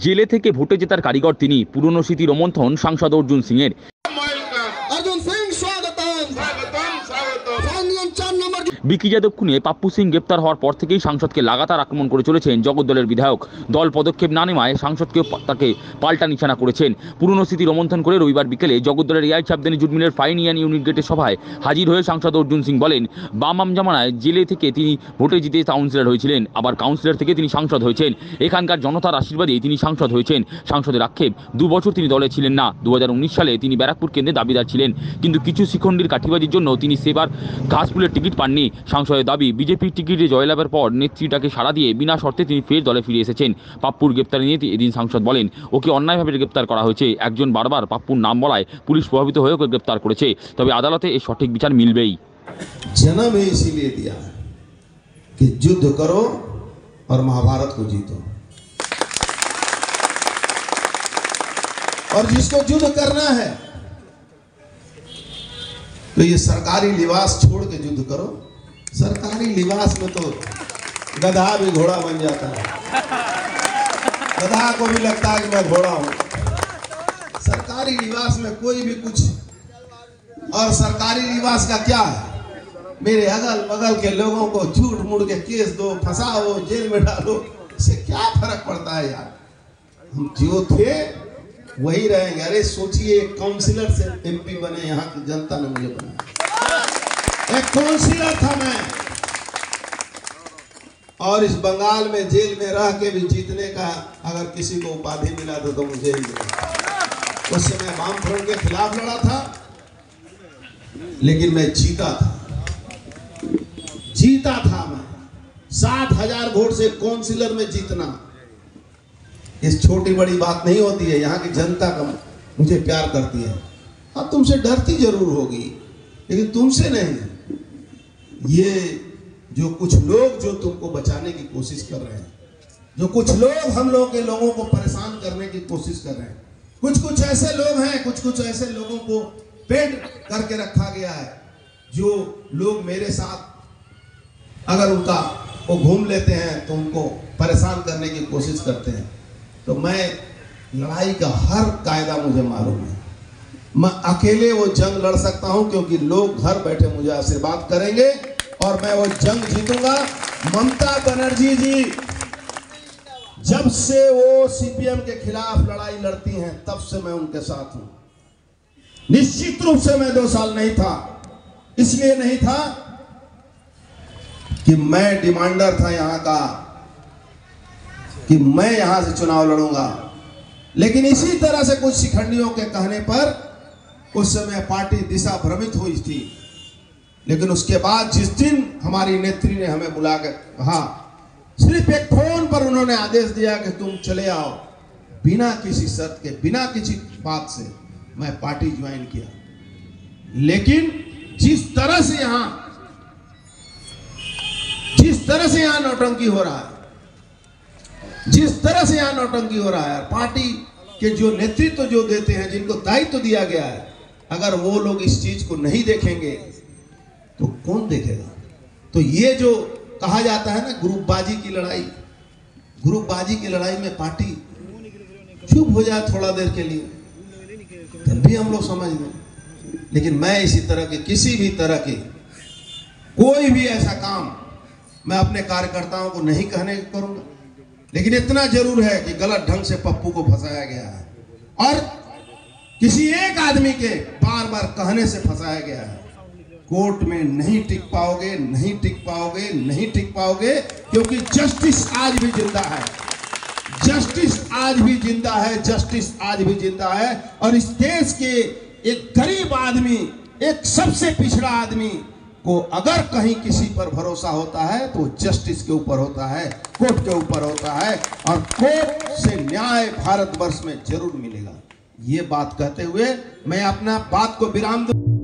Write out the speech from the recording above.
জেলে থেকে ভোটে জেতার কারিগর তিনি। পুরনো স্মৃতি রোমন্থন সাংসদ অর্জুন সিংয়ের। বিকি যাদব খুনে পাপ্পু সিং গ্রেপ্তার হওয়ার পর থেকেই সাংসদকে লাগাতার আক্রমণ করে চলেছেন জগদ্দলের বিধায়ক। দল পদক্ষেপ না নেওয়ায় সাংসদকেও তাকে পাল্টা নিশানা করেছেন। পুরনো স্মৃতি রোমন্থন করে রবিবার বিকেলে জগদ্দলের এআই চাপদানি জুট মিলের ফাইন ইয়ান ইউনিট গেটের সভায় হাজির হয়ে সাংসদ অর্জুন সিং বলেন, বাম জামানায় জেলে থেকে তিনি ভোটে জিতে কাউন্সিলর হয়েছিলেন, আবার কাউন্সিলর থেকে তিনি সাংসদ হয়েছেন। এখানকার জনতার আশীর্বাদেই তিনি সাংসদ হয়েছেন। সাংসদের আক্ষেপ, 2 বছর তিনি দলে ছিলেন না। 2019 সালে তিনি ব্যারাকপুর কেন্দ্রে দাবিদার ছিলেন, কিন্তু কিছু শিখণ্ডীর কাঠিবাজির জন্য তিনি সেবার ঘাসফুলের টিকিট পাননি। সাংসদের দাবি, বিজেপির টিকিটে জয়লাভের পর নেত্রীটাকে সাড়া দিয়ে বিনা শর্তে তিনি ফের দলে ফিরে এসেছেন। পাপ্পুর গ্রেপ্তার নিয়ে এদিন সাংসদ বলেন, ওকে অন্যায়ভাবে গ্রেপ্তার করা হয়েছে। একজন বারবার পাপ্পুর নাম বলায় পুলিশ প্রভাবিত হয়ে ওকে গ্রেপ্তার করেছে, তবে আদালতে এর সঠিক বিচার মিলবেই। जन्म ही इसीलिए दिया है कि युद्ध करो और महाभारत को जीतो, और जिसको युद्ध करना है तो ये सरकारी लिबास छोड़ के युद्ध करो। सरकारी लिबास में तो गधा भी घोड़ा बन जाता है, गधा को भी लगता है कि मैं घोड़ा हूं। सरकारी लिबास में कोई भी कुछ, और सरकारी लिबास का क्या है, मेरे अगल बगल के लोगों को झूठ मूठ के केस दो, फंसाओ, जेल में डालो, इससे क्या फर्क पड़ता है यार। हम जो थे वही रहेंगे। अरे सोचिए, एक काउंसिलर से एमपी बने, यहाँ की जनता ने मुझे बनाया। एक काउंसिलर था मैं, और इस बंगाल में जेल में रह के भी जीतने का अगर किसी को उपाधि मिला तो मुझे ही मिला। उस समय वामफ्रंट के खिलाफ लड़ा था, लेकिन मैं जीता था मैं। 7,000 वोट से काउंसिलर में जीतना इस छोटी बड़ी बात नहीं होती है। यहाँ की जनता का मुझे प्यार करती है। हाँ, तुमसे डरती जरूर होगी, लेकिन तुमसे नहीं। ये जो कुछ लोग जो तुमको बचाने की कोशिश कर रहे हैं, जो कुछ लोग हम लोग के लोगों को परेशान करने की कोशिश कर रहे हैं, कुछ ऐसे लोग हैं, कुछ ऐसे लोगों को पेड करके रखा गया है, जो लोग मेरे साथ अगर उनका वो घूम लेते हैं तो उनको परेशान करने की कोशिश करते हैं। तो मैं लड़ाई का हर कायदा मुझे मालूम है। मैं अकेले वो जंग लड़ सकता हूं, क्योंकि लोग घर बैठे मुझे आशीर्वाद करेंगे और मैं वो जंग जीतूंगा। ममता बनर्जी जी जब से वो सीपीएम के खिलाफ लड़ाई लड़ती हैं, तब से मैं उनके साथ हूं। निश्चित रूप से मैं 2 साल नहीं था, इसलिए नहीं था कि मैं डिमांडर था यहाँ का, कि मैं यहां से चुनाव लड़ूंगा। लेकिन इसी तरह से कुछ शिखंडियों के कहने पर उस समय पार्टी दिशा भ्रमित हुई थी। लेकिन उसके बाद जिस दिन हमारी नेत्री ने हमें बुला कर कहा, सिर्फ एक फोन पर उन्होंने आदेश दिया कि तुम चले आओ, बिना किसी शर्त के, बिना किसी बात से मैं पार्टी ज्वाइन किया। लेकिन जिस तरह से यहाँ नौटंकी हो रहा है, पार्टी के जो नेतृत्व जो देते हैं, जिनको दायित्व दिया गया है, अगर वो लोग इस चीज को नहीं देखेंगे तो कौन देखेगा। तो ये जो कहा जाता है ना, ग्रुपबाजी की लड़ाई में पार्टी चुप हो जाए थोड़ा देर के लिए, तब भी हम लोग समझ लें। लेकिन मैं इसी तरह के किसी भी तरह के कोई भी ऐसा काम मैं अपने कार्यकर्ताओं को नहीं कहने करूंगा। लेकिन इतना जरूर है कि गलत ढंग से पप्पू को फंसाया गया है, और किसी एक आदमी के बार बार कहने से फंसाया गया है। कोर्ट में नहीं टिक पाओगे, क्योंकि जस्टिस आज भी जिंदा है, और इस देश के एक गरीब आदमी, एक सबसे पिछड़ा आदमी को अगर कहीं किसी पर भरोसा होता है तो जस्टिस के ऊपर होता है, कोर्ट के ऊपर होता है, और कोर्ट से न्याय भारतवर्ष में जरूर मिलेगा। ये बात कहते हुए मैं अपना बात को विराम दूं।